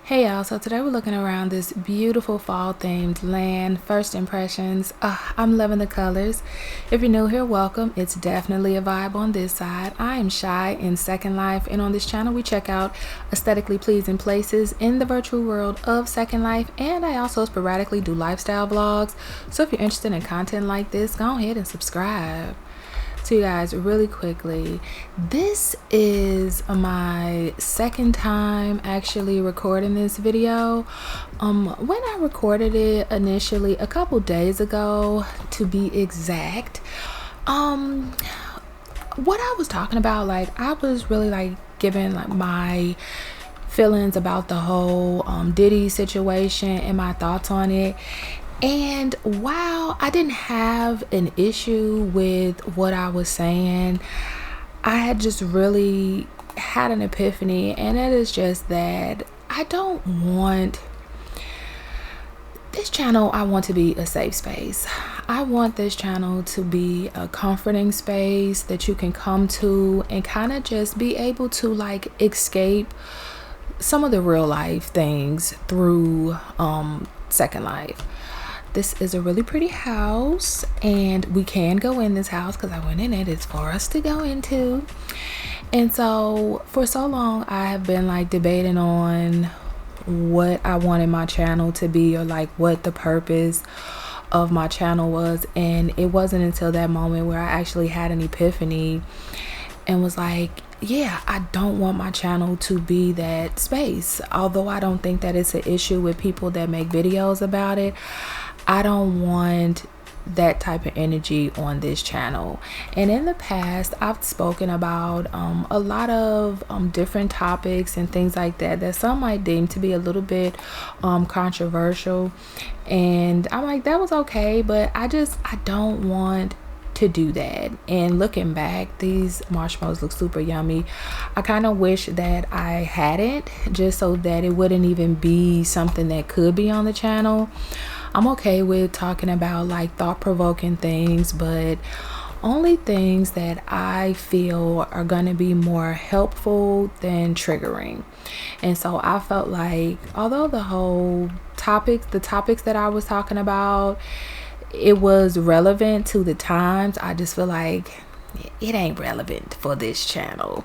Hey y'all, so today we're looking around this beautiful fall themed land. First impressions, I'm loving the colors. If you're new here, welcome. It's definitely a vibe on this side. I am Shy in Second Life, and on this channel we check out aesthetically pleasing places in the virtual world of Second Life, and I also sporadically do lifestyle vlogs. So if you're interested in content like this, go ahead and subscribe. So you guys, really quickly, this is my second time actually recording this video. When I recorded it initially a couple days ago, to be exact, what I was talking about, like, I was really like giving like my feelings about the whole Diddy situation and my thoughts on it. And while I didn't have an issue with what I was saying, I had just really had an epiphany, and it is just that I don't want this channel. I want to be a safe space. I want this channel to be a comforting space that you can come to and kind of just be able to like escape some of the real life things through Second Life. This is a really pretty house, and we can go in this house because I went in it. It's for us to go into. And so for so long I have been like debating on what I wanted my channel to be, or like what the purpose of my channel was. And it wasn't until that moment where I actually had an epiphany and was like, yeah, I don't want my channel to be that space. Although I don't think that it's an issue with people that make videos about it, I don't want that type of energy on this channel. And in the past, I've spoken about a lot of different topics and things like that that some might deem to be a little bit controversial. And I'm like, that was okay, but I don't want to do that. And looking back, these marshmallows look super yummy. I kind of wish that I hadn't, just so that it wouldn't even be something that could be on the channel. I'm okay with talking about like thought-provoking things, but only things that I feel are going to be more helpful than triggering. And so I felt like, although the topics that I was talking about, it was relevant to the times, I just feel like it ain't relevant for this channel.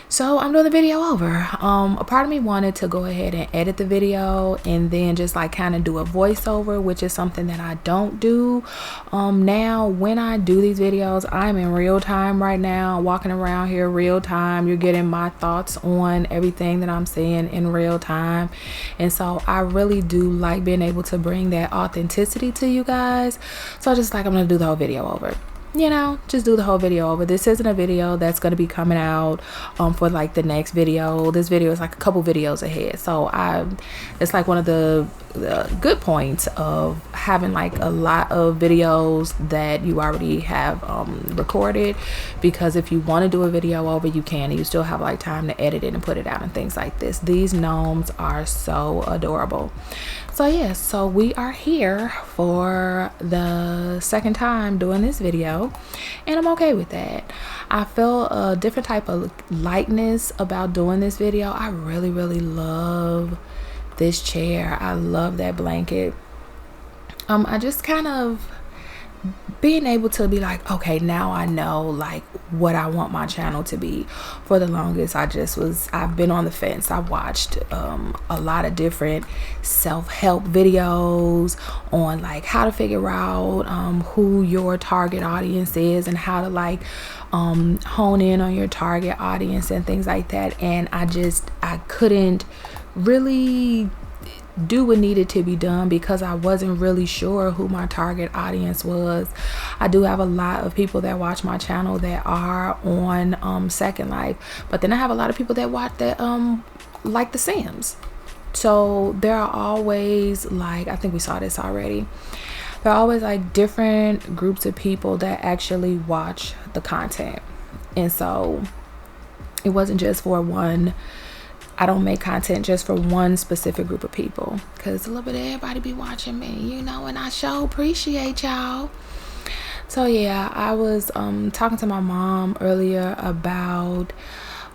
So I'm doing the video over. A part of me wanted to go ahead and edit the video and then just like kind of do a voiceover, which is something that I don't do. Now when I do these videos, I'm in real time right now, walking around here real time. You're getting my thoughts on everything that I'm saying in real time. And so I really do like being able to bring that authenticity to you guys. So I just like, I'm gonna do the whole video over. You know, just do the whole video over. This isn't a video that's going to be coming out for like the next video. This video is like a couple videos ahead. So it's like one of the good points of having like a lot of videos that you already have recorded, because if you want to do a video over, you can, and you still have like time to edit it and put it out and things like this. These gnomes are so adorable. So yeah, so we are here for the second time doing this video, and I'm okay with that. I feel a different type of lightness about doing this video. I really love this chair. I love that blanket. I just kind of being able to be like, okay, now I know like what I want my channel to be. For the longest, I've been on the fence. I watched a lot of different self-help videos on like how to figure out who your target audience is and how to like hone in on your target audience and things like that. And I couldn't really do what needed to be done because I wasn't really sure who my target audience was. I do have a lot of people that watch my channel that are on Second Life, but then I have a lot of people that watch that like The Sims. So there are always like, I think we saw this already, there are always like different groups of people that actually watch the content. And so it wasn't just for one. I don't make content just for one specific group of people, because a little bit of everybody be watching me, you know, and I sure appreciate y'all. So yeah, I was talking to my mom earlier about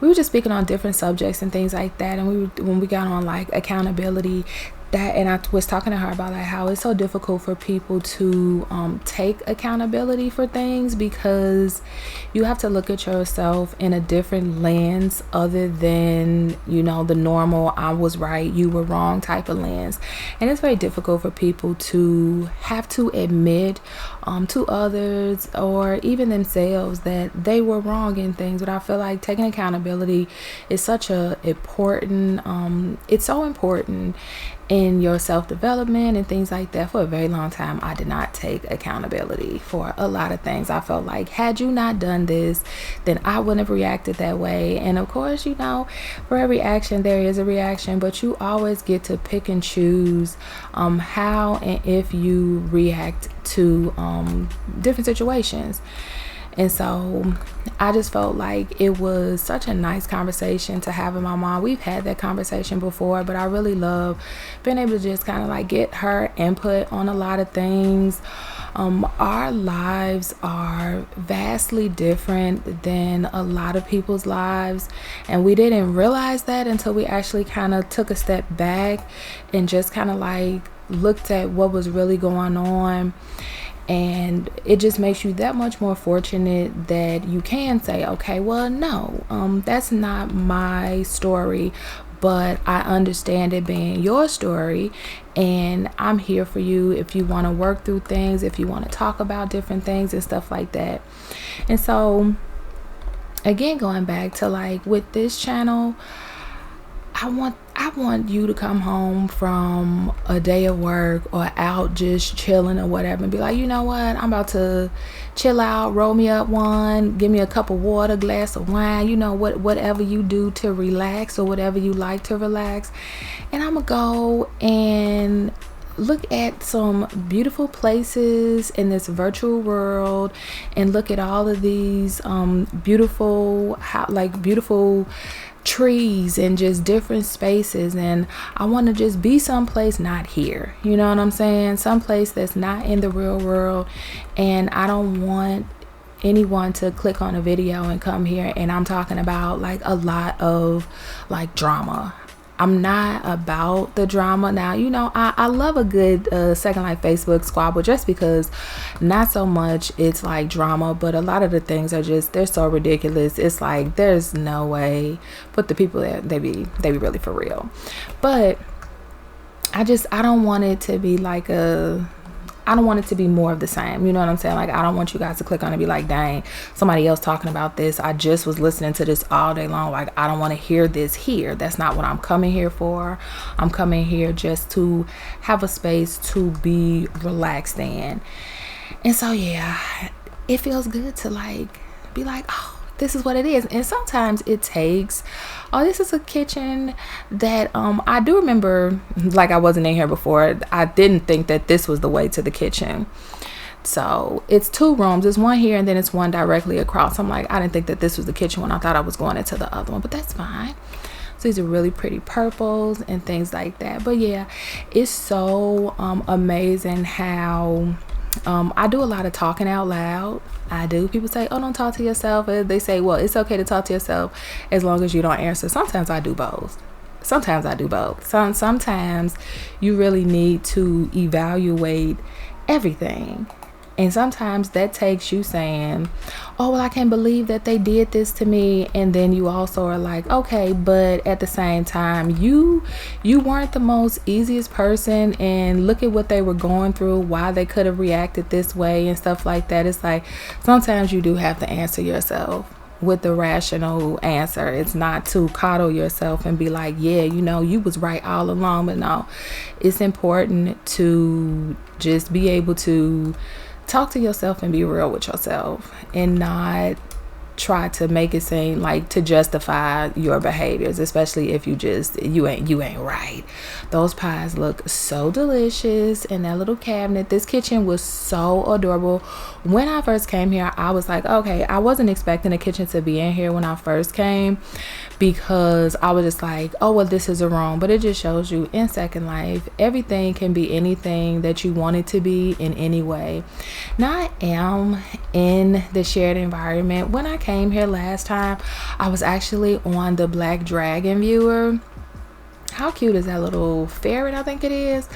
we were just speaking on different subjects and things like that. And when we got on like accountability, that, and I was talking to her about like how it's so difficult for people to take accountability for things, because you have to look at yourself in a different lens other than, you know, the normal I was right, you were wrong type of lens. And it's very difficult for people to have to admit to others or even themselves that they were wrong in things. But I feel like taking accountability is such a important it's so important in your self-development and things like that. For a very long time, I did not take accountability for a lot of things. I felt like, had you not done this, then I wouldn't have reacted that way. And of course, you know, for every action there is a reaction, but you always get to pick and choose how and if you react to different situations. And so I just felt like it was such a nice conversation to have with my mom. We've had that conversation before, but I really love being able to just kind of like get her input on a lot of things. Our lives are vastly different than a lot of people's lives, and we didn't realize that until we actually kind of took a step back and just kind of like looked at what was really going on. And it just makes you that much more fortunate that you can say, okay, well, no, that's not my story, but I understand it being your story, and I'm here for you if you want to work through things, if you want to talk about different things and stuff like that. And so, again, going back to like with this channel, I want you to come home from a day of work or out just chilling or whatever and be like, you know what, I'm about to chill out, roll me up one, give me a cup of water, glass of wine, you know, whatever you do to relax or whatever you like to relax. And I'm gonna go and look at some beautiful places in this virtual world and look at all of these beautiful trees and just different spaces. And I want to just be someplace not here, you know what I'm saying, someplace that's not in the real world. And I don't want anyone to click on a video and come here and I'm talking about like a lot of like drama. I'm not about the drama. Now, you know, I love a good Second Life Facebook squabble, just because not so much it's like drama, but a lot of the things are just, they're so ridiculous. It's like, there's no way. But the people that they be really for real. But I don't want it to be like I don't want it to be more of the same. You know what I'm saying? Like, I don't want you guys to click on and be like, dang, somebody else talking about this. I just was listening to this all day long. Like, I don't want to hear this here. That's not what I'm coming here for. I'm coming here just to have a space to be relaxed in. And so, yeah, it feels good to like be like, oh, this is what it is. And sometimes it takes, oh, this is a kitchen that I do remember, like I wasn't in here before. I didn't think that this was the way to the kitchen. So it's 2 rooms. It's one here and then it's one directly across. I'm like, I didn't think that this was the kitchen when I thought I was going into the other one, but that's fine. So these are really pretty purples and things like that. But yeah, it's so amazing how I do a lot of talking out loud. I do. People say, oh, don't talk to yourself. They say, well, it's okay to talk to yourself as long as you don't answer. Sometimes I do both. Sometimes you really need to evaluate everything. And sometimes that takes you saying, oh, well, I can't believe that they did this to me. And then you also are like, okay, but at the same time, you weren't the most easiest person, and look at what they were going through, why they could have reacted this way and stuff like that. It's like, sometimes you do have to answer yourself with the rational answer. It's not to coddle yourself and be like, yeah, you know, you was right all along. But no, it's important to just be able to talk to yourself and be real with yourself, and not try to make it seem like to justify your behaviors, especially if you ain't right. Those pies look so delicious in that little cabinet. This kitchen was so adorable. When I first came here, I was like, okay, I wasn't expecting a kitchen to be in here when I first came, because I was just like, oh well, this is a room. But it just shows you in Second Life, everything can be anything that you want it to be in any way. Now I am in the shared environment. When I came here last time, I was actually on the Black Dragon viewer. How cute is that little ferret? I think it is.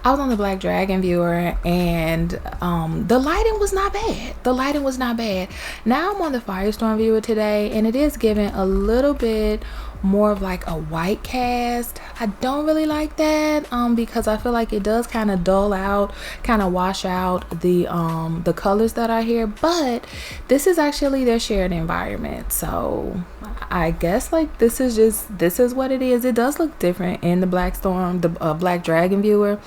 I was on the Black Dragon viewer, and the lighting was not bad. The lighting was not bad. Now I'm on the Firestorm viewer today, and it is giving a little bit more of like a white cast. I don't really like that because I feel like it does kind of dull out, kind of wash out the colors that are here. But this is actually their shared environment, so I guess like this is what it is. It does look different in the Black Dragon viewer,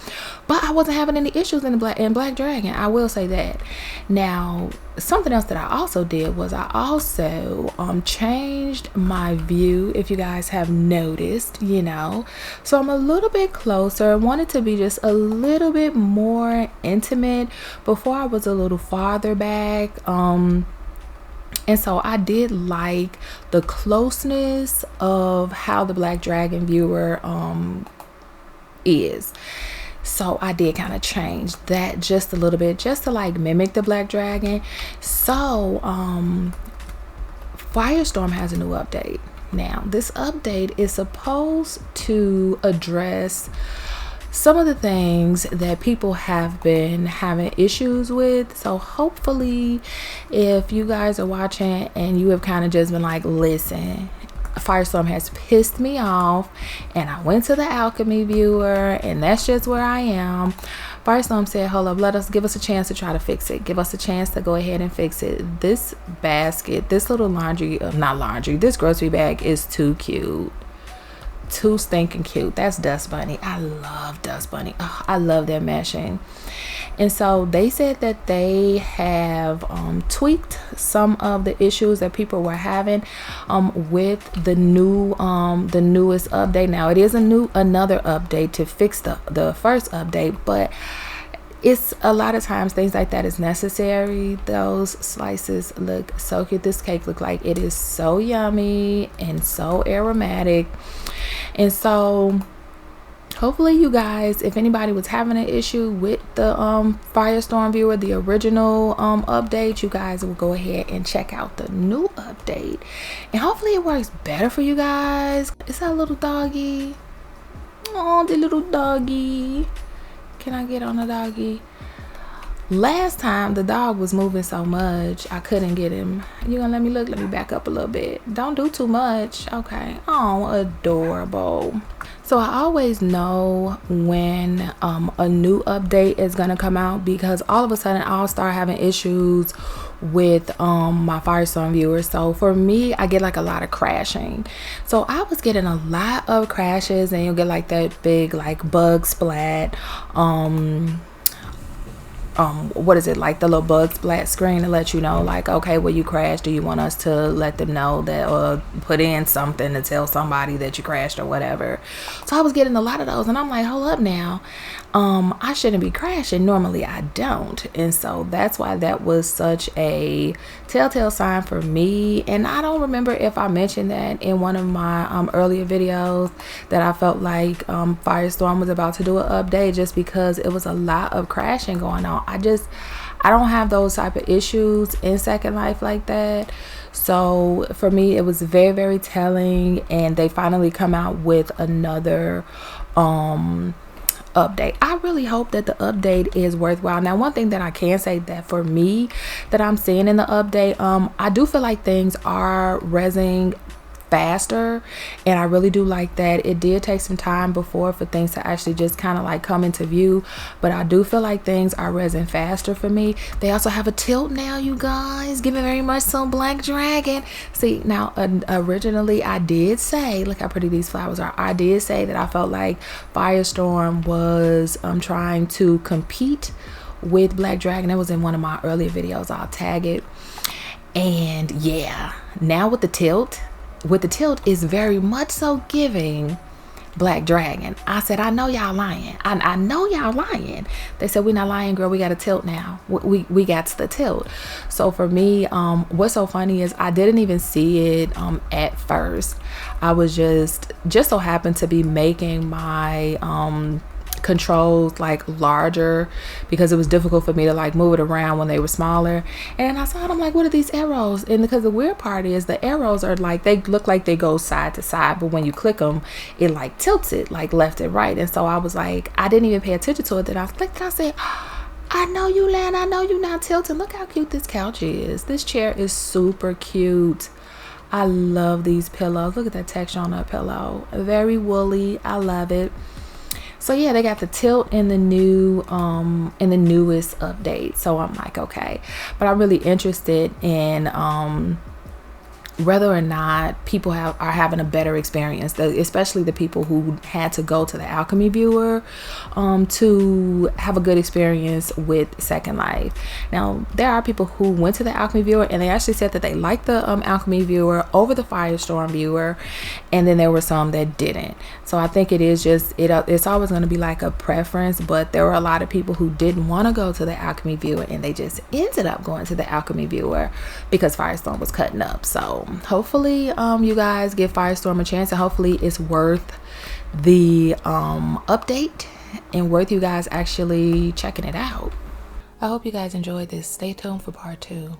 but I wasn't having any issues in Black Dragon, I will say that. Now something else that I also did was I also changed my view, if you guys have noticed, you know, so I'm a little bit closer. I wanted to be just a little bit more intimate. Before I was a little farther back, and so I did like the closeness of how the Black Dragon viewer is. So I did kind of change that just a little bit, just to like mimic the Black Dragon. So Firestorm has a new update. Now this update is supposed to address some of the things that people have been having issues with. So hopefully, if you guys are watching and you have kind of just been like, listen, Firestorm has pissed me off, and I went to the alchemy viewer, and that's just where I am. Firestorm said, hold up, give us a chance to try to fix it. Give us a chance to go ahead and fix it. This basket, this little this grocery bag is too cute. Too stinking cute. That's Dust Bunny. I love Dust Bunny. Oh, I love their meshing. And so they said that they have tweaked some of the issues that people were having with the newest update. Now it is another update to fix the first update, but it's a lot of times things like that is necessary. Those slices look so cute. This cake look like it is so yummy and so aromatic. And so hopefully you guys, if anybody was having an issue with the Firestorm viewer, the original update, you guys will go ahead and check out the new update, and hopefully it works better for you guys. Is that a little doggy? Oh, the little doggy. Can I get on the doggy? Last time the dog was moving so much I couldn't get him. You gonna let me look? Let me back up a little bit. Don't do too much. Okay. Oh, adorable. So I always know when a new update is gonna come out, because all of a sudden I'll start having issues with my Firestorm viewers. So for me, I get like a lot of crashing. So I was getting a lot of crashes, and you'll get like that big like bug splat, what is it, like the little bug splat screen to let you know like, okay, well, you crashed. Do you want us to let them know that, or put in something to tell somebody that you crashed or whatever? So I was getting a lot of those, and I'm like, hold up now, I shouldn't be crashing. Normally I don't. And so that's why that was such a telltale sign for me. And I don't remember if I mentioned that in one of my earlier videos, that I felt like Firestorm was about to do an update, just because it was a lot of crashing going on. I don't have those type of issues in Second Life like that. So for me, it was very, very telling, and they finally come out with another update. I really hope that the update is worthwhile. Now, one thing that I can say that for me that I'm seeing in the update, I do feel like things are rezzing faster, and I really do like that. It did take some time before for things to actually just kind of like come into view, but I do feel like things are rezzing faster for me. They also have a tilt now, you guys, giving very much some Black Dragon. See, now originally I did say, look how pretty these flowers are, I did say that I felt like Firestorm was trying to compete with Black Dragon. It was in one of my earlier videos. I'll tag it. And yeah, now with the tilt is very much so giving black dragon. I said, I know y'all lying. I know y'all lying. They said, we're not lying, girl. We got a tilt now. We got the tilt. So for me, what's so funny is I didn't even see it at first. I was just so happened to be making my controls like larger because it was difficult for me to like move it around when they were smaller. And I saw it, I'm like, what are these arrows? And because the weird part is the arrows are like, they look like they go side to side, but when you click them, it like tilts it like left and right. And so I was like, I didn't even pay attention to it. Then I clicked and I said, I know you, Lan. I know you not tilting. Look how cute this couch is. This chair is super cute. I love these pillows. Look at that texture on that pillow. Very woolly. I love it. So yeah, they got the tilt in the new in the newest update. So I'm like, okay. But I'm really interested in whether or not people are having a better experience, especially the people who had to go to the Alchemy Viewer to have a good experience with Second Life. Now, there are people who went to the Alchemy Viewer and they actually said that they liked the Alchemy Viewer over the Firestorm Viewer, and then there were some that didn't. So I think it is just, it's always going to be like a preference, but there were a lot of people who didn't want to go to the Alchemy Viewer and they just ended up going to the Alchemy Viewer because Firestorm was cutting up. So hopefully you guys give Firestorm a chance, and hopefully it's worth the update and worth you guys actually checking it out. I hope you guys enjoyed this. Stay tuned for part 2.